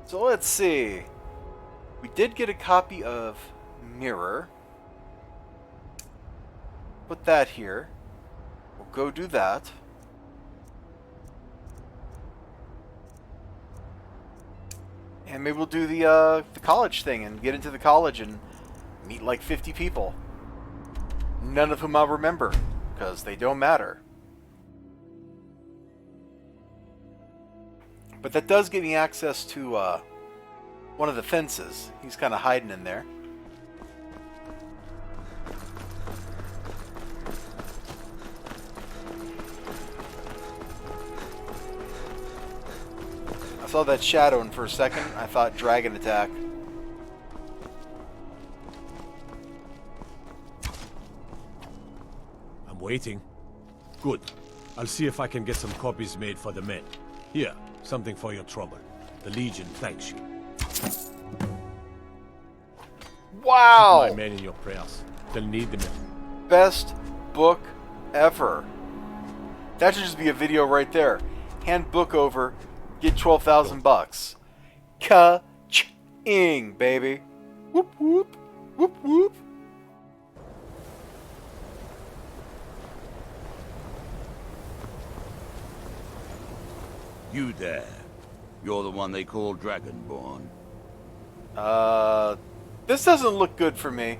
So let's see. We did get a copy of Mirror. Put that here. We'll go do that. And maybe we'll do the college thing and get into the college and meet like 50 people. None of whom I'll remember, because they don't matter. But that does give me access to one of the fences. He's kind of hiding in there. I saw that shadow, and for a second I thought dragon attack. I'm waiting. Good. I'll see if I can get some copies made for the men. Here, something for your trouble. The Legion thanks you. Wow! Keep my men in your prayers. They'll need them. Best book ever. That should just be a video right there. Hand book over, get 12,000 bucks. Ka-ching, baby. Whoop whoop. Whoop whoop. You there. You're the one they call Dragonborn. This doesn't look good for me.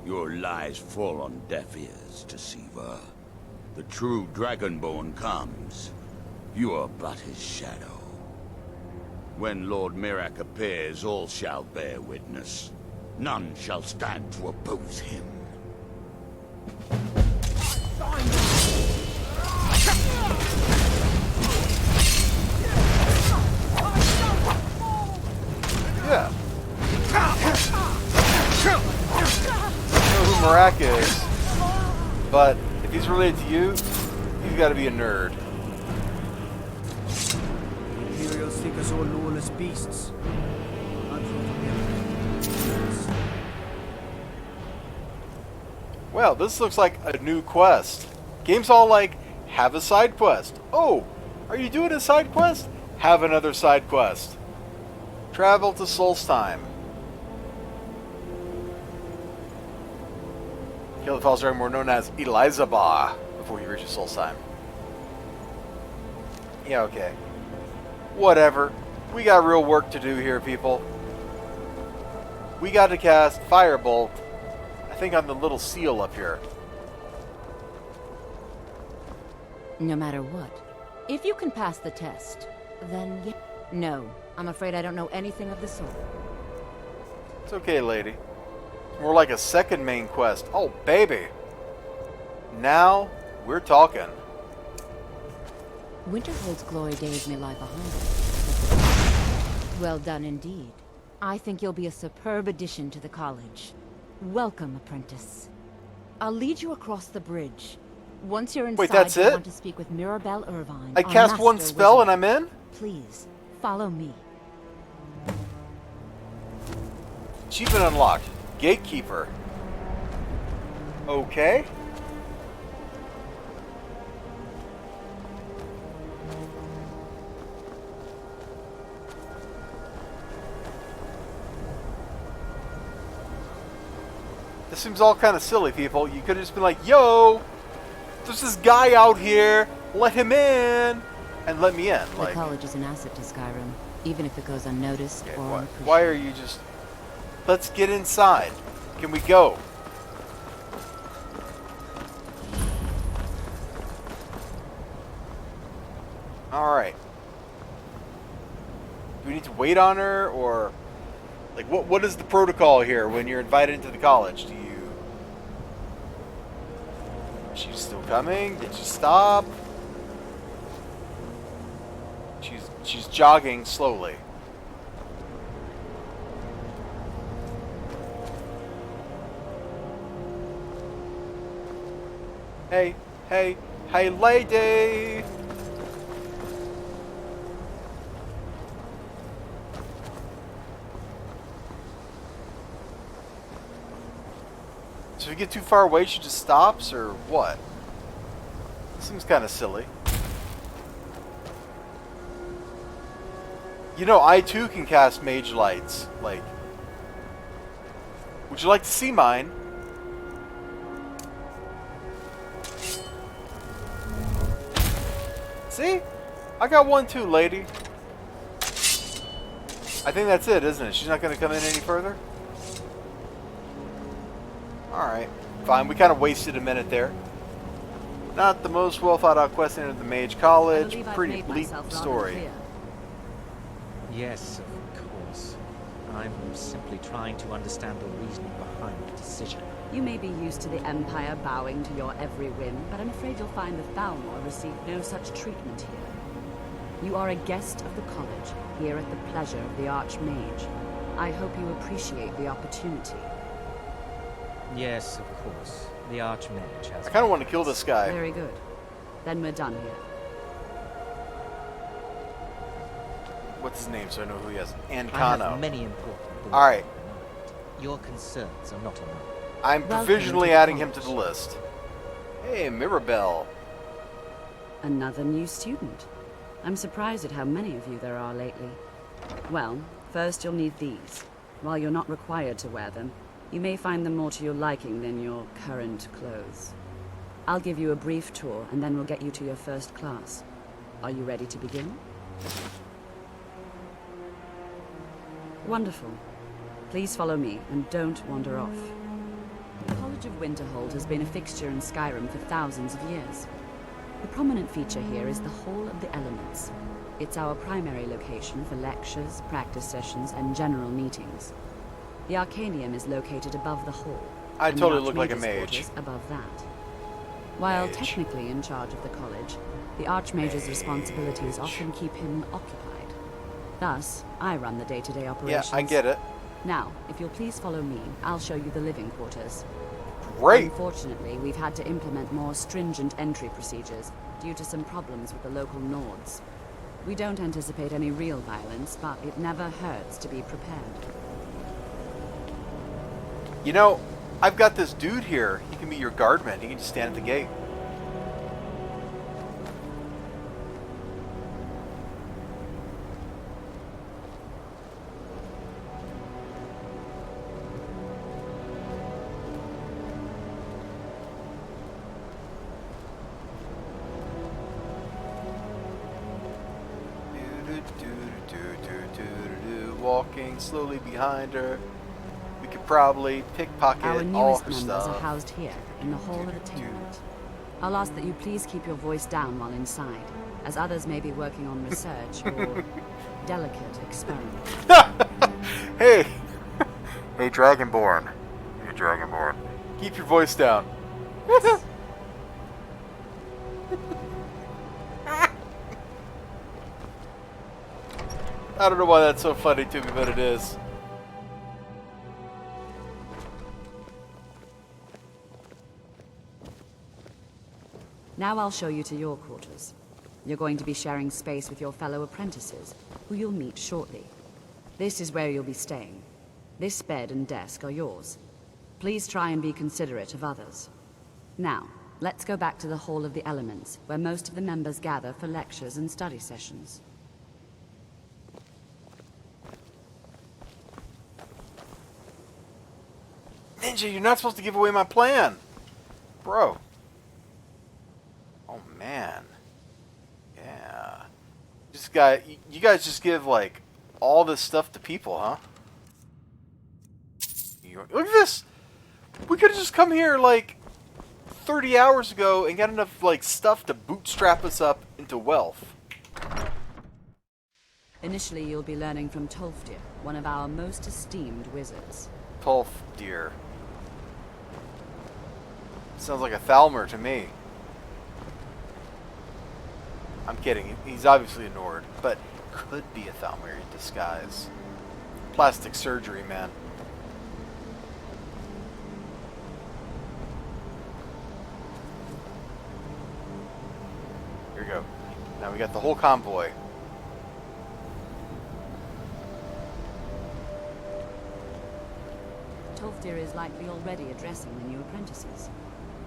Your lies fall on deaf ears, Deceiver. The true Dragonborn comes. You are but his shadow. When Lord Mirak appears, all shall bear witness. None shall stand to oppose him. Yeah. I don't know who Mirak is, but if he's related to you, you've got to be a nerd. Imperials think us all lawless beasts. Well, this looks like a new quest. Game's all like, have a side quest. Oh, are you doing a side quest? Have another side quest. Travel to Solstheim. Kill the false dragon more known as Elizibar before you reach Solstheim. Yeah, okay. Whatever. We got real work to do here, people. We got to cast Firebolt, I think on the little seal up here. No matter what. If you can pass the test, then yeah. No, I'm afraid I don't know anything of the sort. It's okay, lady. More like a second main quest. Oh, baby. Now we're talking. Winterhold's glory days may lie behind us. Well done indeed. I think you'll be a superb addition to the college. Welcome, apprentice. I'll lead you across the bridge. Once you're inside, wait, that's you it? want to speak with Mirabelle Irvine. I cast one spell and I'm in? Please, follow me. Achievement unlocked. Gatekeeper. Okay. This seems all kind of silly, people. You could have just been like, yo, there's this guy out here. Let him in. And let me in. The Like, college is an asset to Skyrim, even if it goes unnoticed okay, or unappreciated. why are you just... Let's get inside. Can we go? Alright. Do we need to wait on her, or... Like, what is the protocol here when you're invited into the college? Do you... Is she still coming? Did she stop? She's jogging slowly. Hey, hey, hey, lady! So if you get too far away, she just stops, or what? Seems kind of silly. You know, I too can cast mage lights. Like, would you like to see mine? See? I got one too, lady. I think that's it, isn't it? She's not going to come in any further? Alright. Fine. We kind of wasted a minute there. Not the most well thought out quest into the Mage College. Pretty bleak story. Yes, of course. I'm simply trying to understand the reasoning behind the decision. You may be used to the Empire bowing to your every whim, but I'm afraid you'll find the Thalmor receive no such treatment here. You are a guest of the college, here at the pleasure of the Archmage. I hope you appreciate the opportunity. Yes, of course. The Archmage has... I kind of want to kill this guy. Very good. Then we're done here. What's his name so I know who he is? I have Ancano. many important... Alright. Your concerns are not enough. I'm Welcome provisionally to the adding him to college. the list. Hey, Mirabelle. Another new student. I'm surprised at how many of you there are lately. Well, first you'll need these. While you're not required to wear them, you may find them more to your liking than your current clothes. I'll give you a brief tour, and then we'll get you to your first class. Are you ready to begin? Wonderful. Please follow me, and don't wander off. The College of Winterhold has been a fixture in Skyrim for thousands of years. The prominent feature here is the Hall of the Elements. It's our primary location for lectures, practice sessions, and general meetings. The Arcanium is located above the hall. I and the totally look like a Archmage's mage. quarters above that. While Mage. technically in charge of the college, the Archmage's responsibilities often keep him occupied. Thus, I run the day-to-day Yeah, operations. I get it. Now, if you'll please follow me, I'll show you the living quarters. Great. Unfortunately, we've had to implement more stringent entry procedures due to some problems with the local Nords. We don't anticipate any real violence, but it never hurts to be prepared. You know, I've got this dude here. He can be your guardman. He can just stand at the gate. Walking slowly behind her. We could probably pickpocket Our all newest her members are stuff. housed here, in the Hall of Attainment. I'll ask that you please keep your voice down while inside, as others may be working on research or delicate experiments. Hey! Hey, Dragonborn. Hey, Dragonborn. Keep your voice down. I don't know why that's so funny to me, but it is. Now I'll show you to your quarters. You're going to be sharing space with your fellow apprentices, who you'll meet shortly. This is where you'll be staying. This bed and desk are yours. Please try and be considerate of others. Now, let's go back to the Hall of the Elements, where most of the members gather for lectures and study sessions. Ninja, you're not supposed to give away my plan. Bro. Oh, man. Yeah. You guys just give, like, all this stuff to people, huh? Look at this! We could have just come here, like, 30 hours ago and got enough, like, stuff to bootstrap us up into wealth. Initially, you'll be learning from Tolfdir, one of our most esteemed wizards. Tolf, dear. Sounds like a Thalmor to me. I'm kidding. He's obviously a Nord, but could be a Thalmor in disguise. Plastic surgery, man. Here we go. Now we got the whole convoy. Tolfdir is likely already addressing the new apprentices.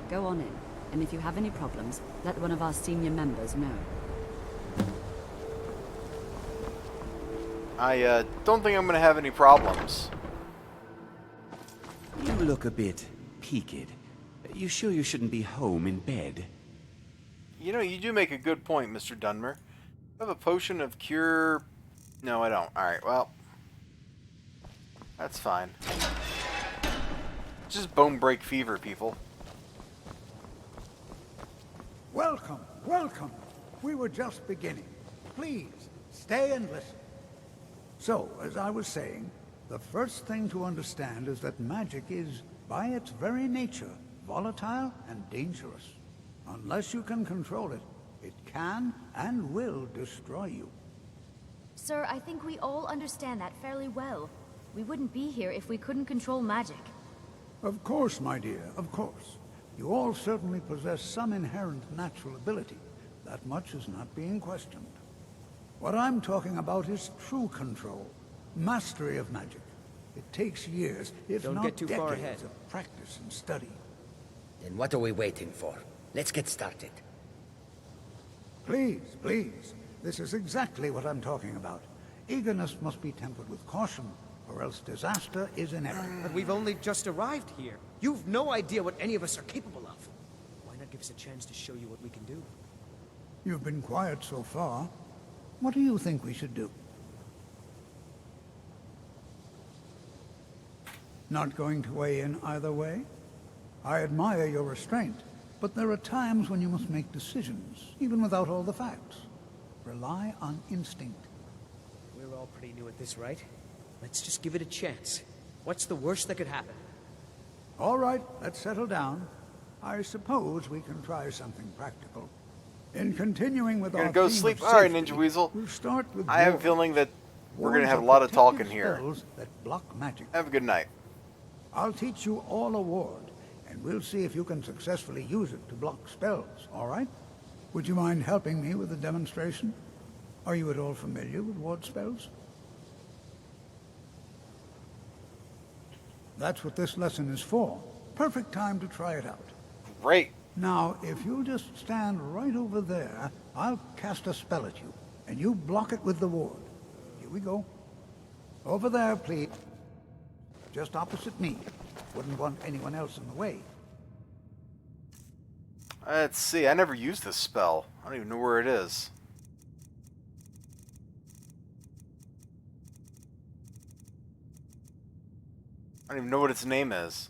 Go on in, and if you have any problems, let one of our senior members know. I don't think I'm gonna have any problems. You look a bit peaked. You sure you shouldn't be home in bed? You know, you do make a good point, Mr. Dunmer. I have a potion of cure... No, I don't. Alright, well... That's fine. Just bone break fever, people. Welcome, welcome. We were just beginning. Please, stay and listen. So, as I was saying, the first thing to understand is that magic is, by its very nature, volatile and dangerous. Unless you can control it, it can and will destroy you. Sir, I think we all understand that fairly well. We wouldn't be here if we couldn't control magic. Of course, my dear, of course. You all certainly possess some inherent natural ability. That much is not being questioned. What I'm talking about is true control, mastery of magic. It takes years, if Don't not get too far decades ahead. of practice and study. Then what are we waiting for? Let's get started. Please, please. This is exactly what I'm talking about. Eagerness must be tempered with caution, or else disaster is inevitable. But we've only just arrived here. You've no idea what any of us are capable of. Why not give us a chance to show you what we can do? You've been quiet so far. What do you think we should do? Not going to weigh in either way? I admire your restraint, but there are times when you must make decisions, even without all the facts. Rely on instinct. We're all pretty new at this, right? Let's just give it a chance. What's the worst that could happen? All right, let's settle down. I suppose we can try something practical. In continuing with You're our gonna go theme sleep? of Alright, safety, Ninja Weasel. we'll start with I have a wards. feeling that we're gonna Wards have a are lot of talking protective here. spells that block magic. Have a good night. I'll teach you all a ward, and we'll see if you can successfully use it to block spells, all right? Would you mind helping me with the demonstration? Are you at all familiar with ward spells? That's what this lesson is for. Perfect time to try it out. Great. Now, if you'll just stand right over there, I'll cast a spell at you, and you block it with the ward. Here we go. Over there, please. Just opposite me. Wouldn't want anyone else in the way. Let's see. I never used this spell. I don't even know where it is. I don't even know what its name is.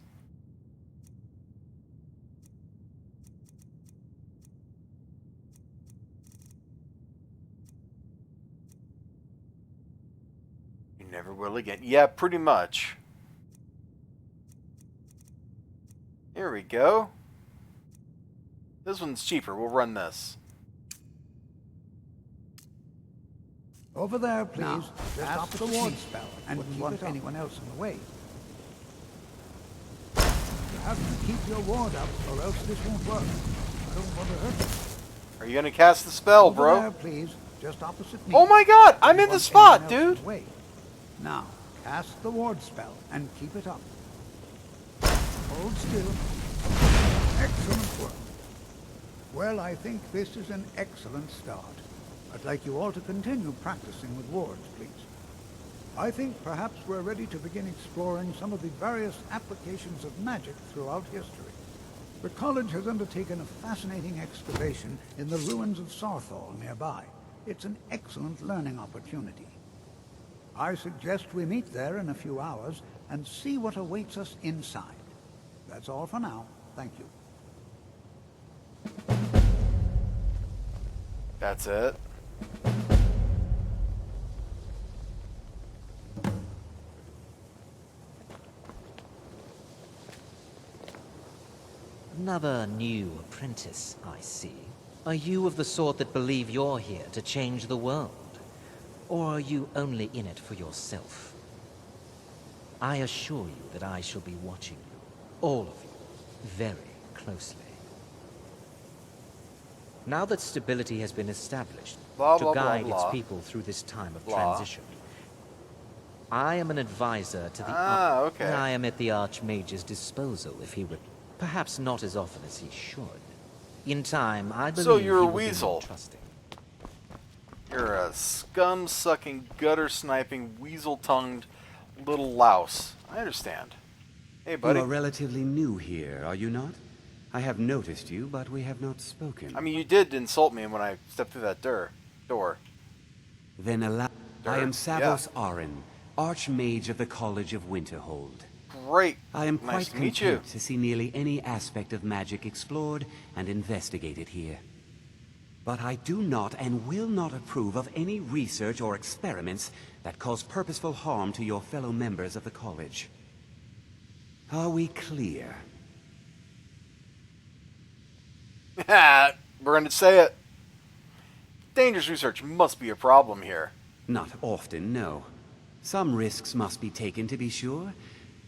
You never will again. Yeah, pretty much. Here we go. This one's cheaper. We'll run this. Over there, please. Now, Just cast opposite the me. ward spell, And but wouldn't keep want it up. anyone else in the way. You have to keep your ward up, or else this won't work. I don't want to hurt you. Are you gonna cast the spell, Over bro? there, please. Just opposite me. Oh my god! I'm in Wouldn't the want spot, anyone else in dude! the way. Now, cast the ward spell, and keep it up. Hold still. Excellent work. Well, I think this is an excellent start. I'd like you all to continue practicing with wards, please. I think perhaps we're ready to begin exploring some of the various applications of magic throughout history. The college has undertaken a fascinating excavation in the ruins of Sarthal nearby. It's an excellent learning opportunity. I suggest we meet there in a few hours and see what awaits us inside. That's all for now. Thank you. That's it. Another new apprentice, I see. Are you of the sort that believe you're here to change the world? Or are you only in it for yourself? I assure you that I shall be watching you, all of you, very closely. Now that stability has been established Blah, to blah, blah, guide blah. its people through this time of Blah. transition, I am an advisor to the Okay. I am at the Archmage's disposal if he would. Perhaps not as often as he should. In time, I believe So you're a he will be weasel. more trusting. You're a scum-sucking, gutter-sniping, weasel-tongued little louse. I understand. Hey, buddy. You are relatively new here, are you not? I have noticed you, but we have not spoken. I mean, you did insult me when I stepped through that door. Then allow... I am Savos Arin, Archmage of the College of Winterhold. Great. I am Nice quite to meet you. content to see nearly any aspect of magic explored and investigated here. But I do not and will not approve of any research or experiments that cause purposeful harm to your fellow members of the college. Are we clear? We're going to say it. Dangerous research must be a problem here. Not often, no. Some risks must be taken, to be sure.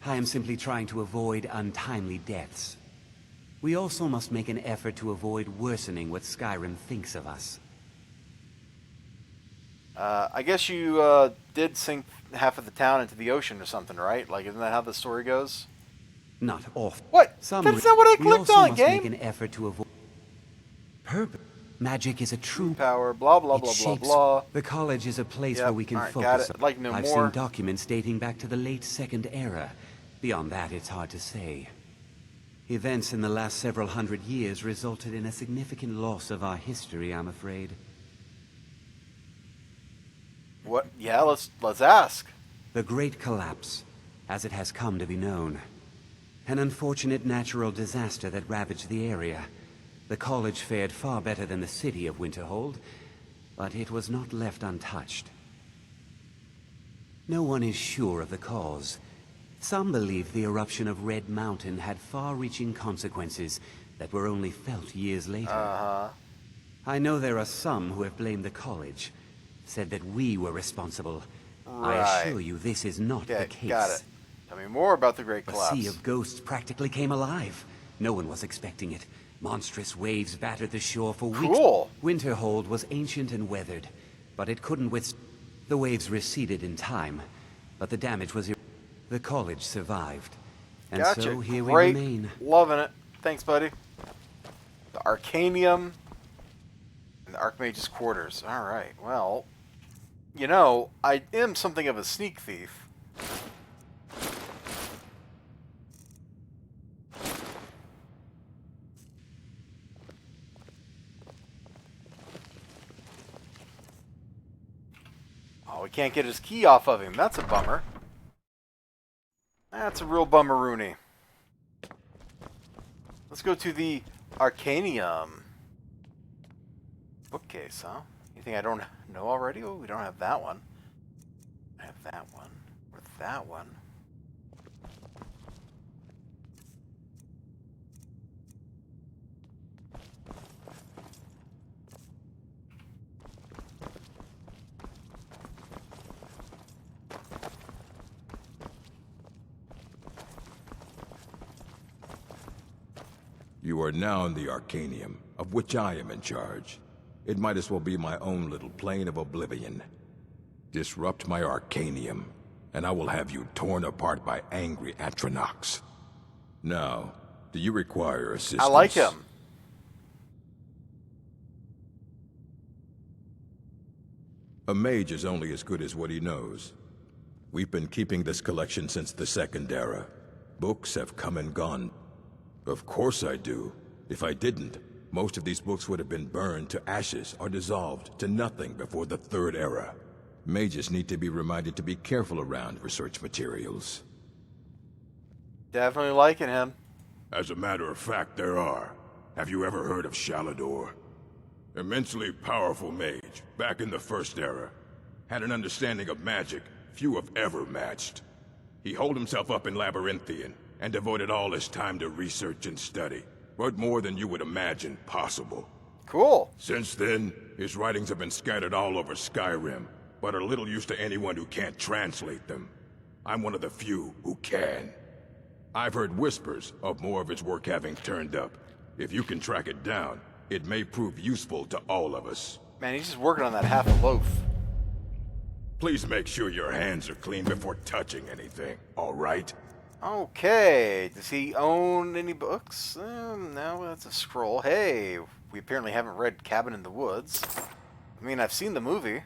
I am simply trying to avoid untimely deaths. We also must make an effort to avoid worsening what Skyrim thinks of us. I guess you did sink half of the town into the ocean or something, right? Like, isn't that how the story goes? Not often. What? That's not what I clicked on, must game. Make an effort to avoid... Purpose. Magic is a true power, blah, blah, blah, blah, blah. The college is a place where we can Alright, focus. got it. I'd like to know I've more. seen documents dating back to the late Second Era. Beyond that, it's hard to say. Events in the last several hundred years resulted in a significant loss of our history, I'm afraid. What? Yeah, let's ask. The Great Collapse, as it has come to be known. An unfortunate natural disaster that ravaged the area. The college fared far better than the city of Winterhold, but it was not left untouched. No one is sure of the cause. Some believe the eruption of Red Mountain had far-reaching consequences that were only felt years later. I know there are some who have blamed the college, said that we were responsible. Right. I assure you this is not the case. Got it. Tell me more about the Great Collapse. The Sea of Ghosts practically came alive. No one was expecting it. Monstrous waves battered the shore for weeks. Cool. Winterhold was ancient and weathered, but it couldn't withstand. The waves receded in time, but the damage was... The college survived. And Gotcha. so here Great. we remain. Loving it. Thanks, buddy. The Arcanium and the Archmage's quarters. Alright, well, you know, I am something of a sneak thief. Oh, we can't get his key off of him. That's a bummer. That's a real bummer-rooney. Let's go to the Arcanium. Bookcase, huh? Anything I don't know already? Oh, we don't have that one. I have that one. Or that one. You are now in the Arcanium, of which I am in charge. It might as well be my own little plane of oblivion. Disrupt my Arcanium, and I will have you torn apart by angry Atronachs. Now, do you require assistance? I like him. A mage is only as good as what he knows. We've been keeping this collection since the Second Era. Books have come and gone. Of course I do. If I didn't, most of these books would have been burned to ashes or dissolved to nothing before the Third Era. Mages need to be reminded to be careful around research materials. Definitely liking him. As a matter of fact, there are. Have you ever heard of Shalador? Immensely powerful mage, back in the First Era. Had an understanding of magic few have ever matched. He holed himself up in Labyrinthian, and devoted all his time to research and study, but more than you would imagine possible. Cool. Since then, his writings have been scattered all over Skyrim, but are little use to anyone who can't translate them. I'm one of the few who can. I've heard whispers of more of his work having turned up. If you can track it down, it may prove useful to all of us. Man, he's just working on that half a loaf. Please make sure your hands are clean before touching anything, all right? Okay, does he own any books? No, that's a scroll. Hey, we apparently haven't read Cabin in the Woods. I mean, I've seen the movie.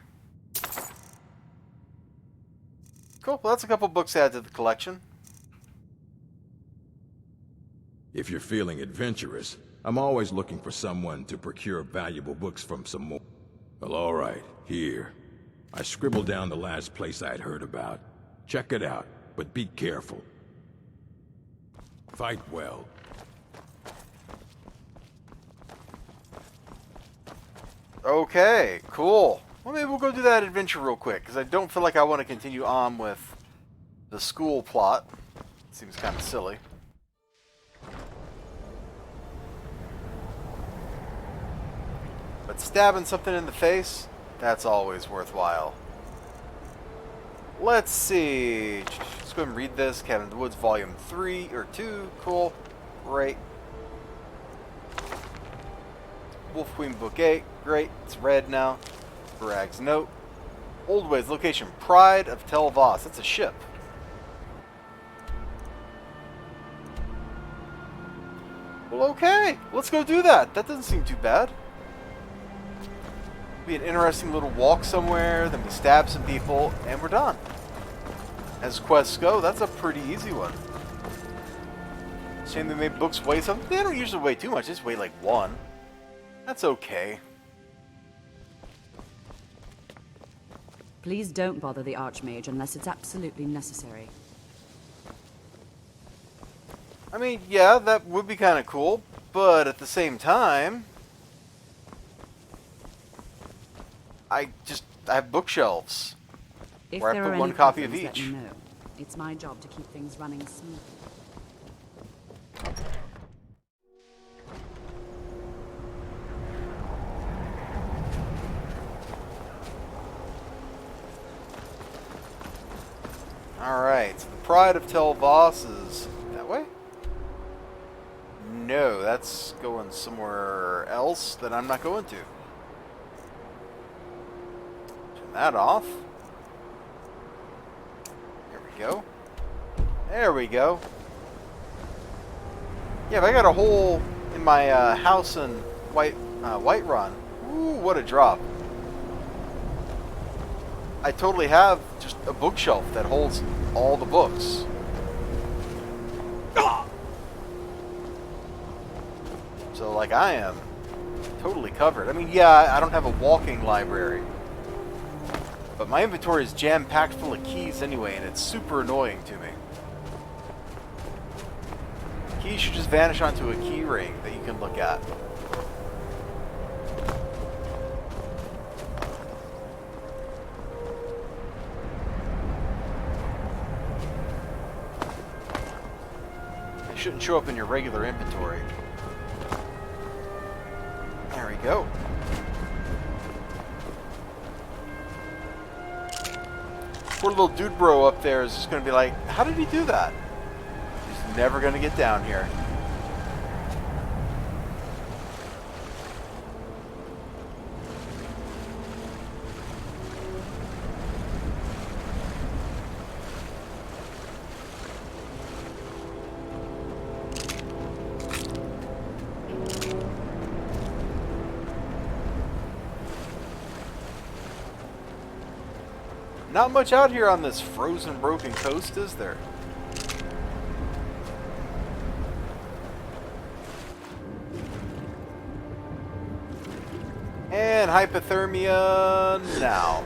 Cool, well that's a couple books added to the collection. If you're feeling adventurous, I'm always looking for someone to procure valuable books from some more. Well, all right, here. I scribbled down the last place I'd heard about. Check it out, but be careful. Fight well. Okay, cool. Well, maybe we'll go do that adventure real quick, because I don't feel like I want to continue on with the school plot. Seems kind of silly. But stabbing something in the face, that's always worthwhile. Let's see. Let's go ahead and read this. Cabin in the Woods, Volume 3 or 2. Cool. Great. Wolf Queen Book 8. Great. It's red now. Barag's Note. Old Ways. Location. Pride of Tel Voss. That's a ship. Well, okay. Let's go do that. That doesn't seem too bad. Be an interesting little walk somewhere, then we stab some people, and we're done. As quests go, that's a pretty easy one. Shame they made books weigh something. They don't usually weigh too much, they just weigh like 1. That's okay. Please don't bother the Archmage unless it's absolutely necessary. I mean, yeah, that would be kind of cool, but at the same time, I have bookshelves If where I there put are one any copy of problems, each. let me know. It's my job to keep things running smoothly. Alright, so the Pride of Tel Voss is that way? No, that's going somewhere else that I'm not going to. Turn that off. There we go. There we go. Yeah, if I got a hole in my house in Whiterun, ooh, what a drop. I totally have just a bookshelf that holds all the books. So, like, I am totally covered. I mean, yeah, I don't have a walking library. But my inventory is jam-packed full of keys anyway, and it's super annoying to me. Keys should just vanish onto a key ring that you can look at. They shouldn't show up in your regular inventory. There we go. Poor little dude bro up there is just going to be like, how did he do that? He's never going to get down here. Not much out here on this frozen, broken coast, is there? And hypothermia now.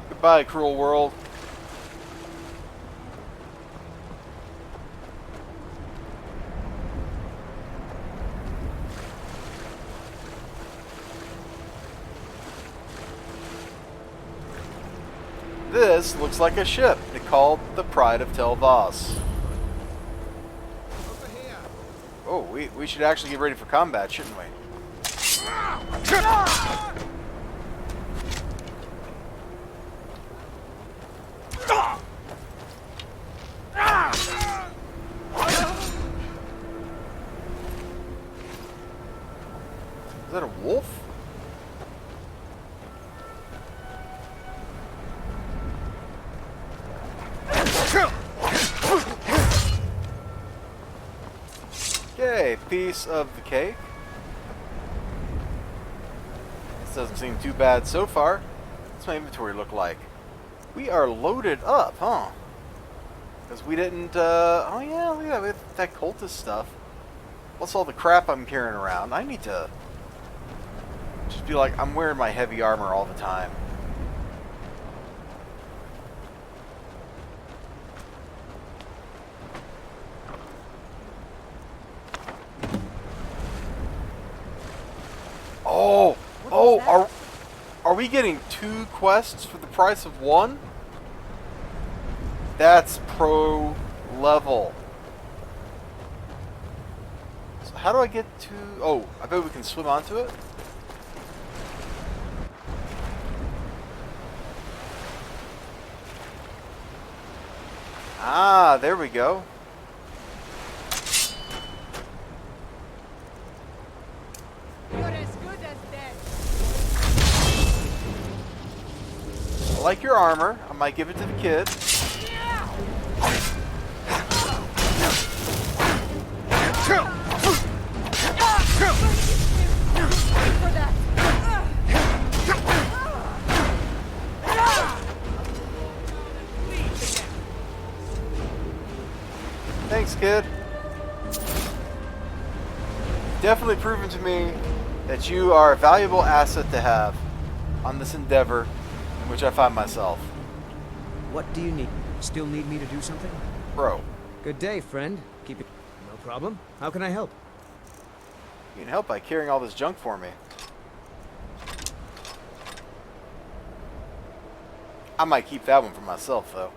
Goodbye, cruel world. This looks like a ship. It's called the Pride of Tel Voss. Oh, we should actually get ready for combat, shouldn't we? Is that a wolf? Okay, piece of the cake. This doesn't seem too bad so far. What's my inventory look like? We are loaded up, huh? Because we didn't, oh yeah, look at that, we have that cultist stuff. What's all the crap I'm carrying around? I need to just be like, I'm wearing my heavy armor all the time. Oh, are we getting 2 quests for the price of 1? That's pro level. So how do I get to... Oh, I bet we can swim onto it? Ah, there we go. I like your armor. I might give it to the kid. Thanks, kid. Definitely proven to me that you are a valuable asset to have on this endeavor in which I find myself. What do you need? Still need me to do something? Bro. Good day, friend. Keep it... No problem. How can I help? You can help by carrying all this junk for me. I might keep that one for myself, though.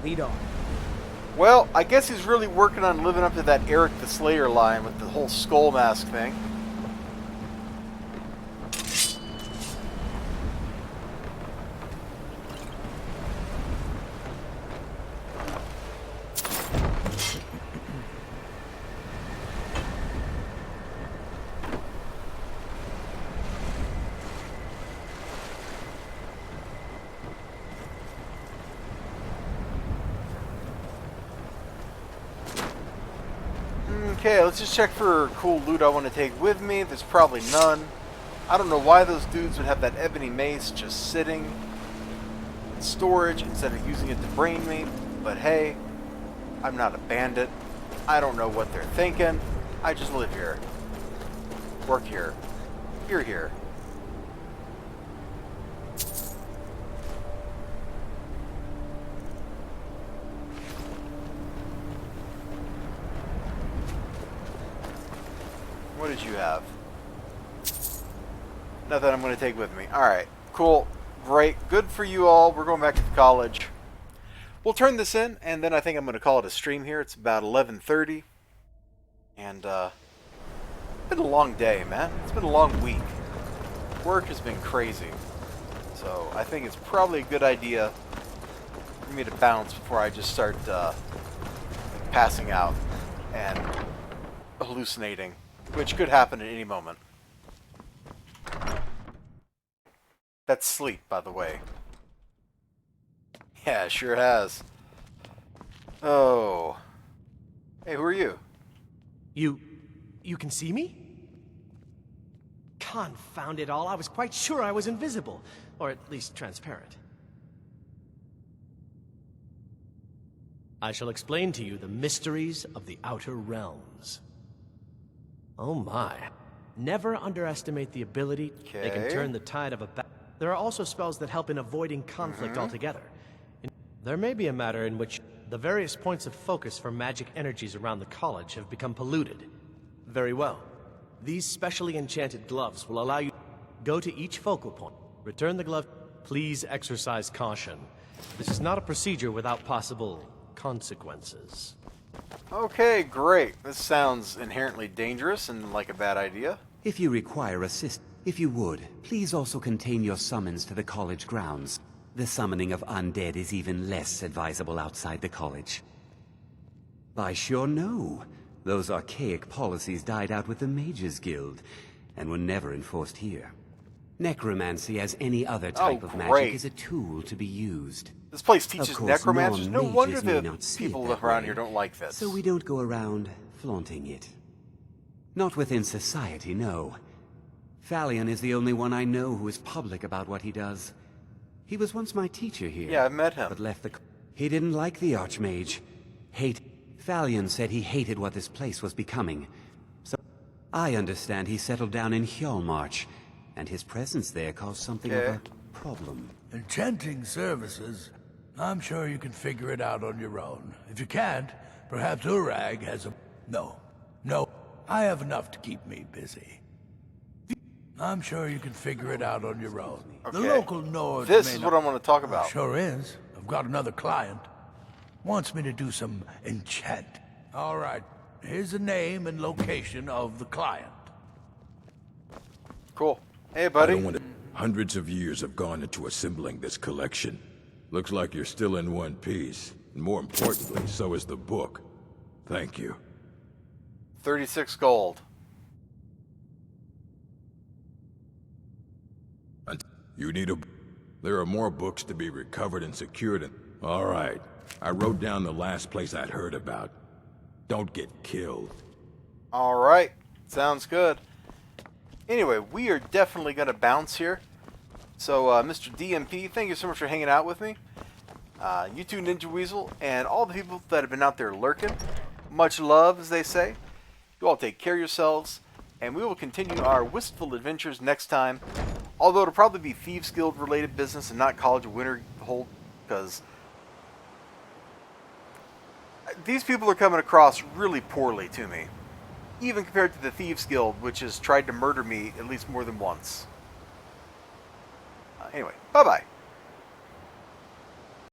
Lead on. Well, I guess he's really working on living up to that Eric the Slayer line with the whole skull mask thing. Okay, let's just check for cool loot I want to take with me. There's probably none. I don't know why those dudes would have that ebony mace just sitting in storage instead of using it to brain me. But hey, I'm not a bandit. I don't know what they're thinking. I just live here. Work here. You're here. What did you have? Nothing I'm going to take with me. Alright, cool. Great. Good for you all. We're going back to the college. We'll turn this in, and then I think I'm going to call it a stream here. It's about 11:30. And, it's been a long day, man. It's been a long week. Work has been crazy. So, I think it's probably a good idea for me to bounce before I just start, passing out and hallucinating. Which could happen at any moment. That's sleep, by the way. Yeah, it sure has. Oh. Hey, who are you? You can see me? Confound it all, I was quite sure I was invisible. Or at least transparent. I shall explain to you the mysteries of the Outer Realms. Oh my. Never underestimate the ability they can turn the tide of a battle. There are also spells that help in avoiding conflict altogether. There may be a matter in which the various points of focus for magic energies around the college have become polluted. Very well. These specially enchanted gloves will allow you to go to each focal point. Return the glove. Please exercise caution. This is not a procedure without possible consequences. Okay, great. This sounds inherently dangerous and like a bad idea. If you require assistance, if you would, please also contain your summons to the college grounds. The summoning of undead is even less advisable outside the college. I sure know. Those archaic policies died out with the Mages Guild, and were never enforced here. Necromancy, as any other type of great. magic, is a tool to be used. This place teaches Of course, necromancers. No wonder non-mages may the not see it people that around way, here don't like this. So we don't go around flaunting it. Not within society, no. Thalion is the only one I know who is public about what he does. He was once my teacher here. Yeah, I met him. But left the... He didn't like the Archmage. Thalion said he hated what this place was becoming. So I understand he settled down in Hjalmarch, and his presence there caused something of a problem. Enchanting services? I'm sure you can figure it out on your own. If you can't, perhaps Urag has a... No. I have enough to keep me busy. I'm sure you can figure it out on your own. Okay. The local Nords This may is not... what I want to talk about. Sure is. I've got another client. Wants me to do some enchant. All right. Here's the name and location of the client. Cool. Hey, buddy. I don't want to... Hundreds of years have gone into assembling this collection. Looks like you're still in one piece. And more importantly, so is the book. Thank you. 36 gold. You need a... There are more books to be recovered and secured and... All right. I wrote down the last place I'd heard about. Don't get killed. All right. Sounds good. Anyway, we are definitely going to bounce here. So, Mr. DMP, thank you so much for hanging out with me. You two, Ninja Weasel, and all the people that have been out there lurking. Much love, as they say. You all take care of yourselves, and we will continue our wistful adventures next time. Although it'll probably be Thieves Guild related business and not College of Winterhold, because these people are coming across really poorly to me. Even compared to the Thieves Guild, which has tried to murder me at least more than once. Anyway, bye-bye.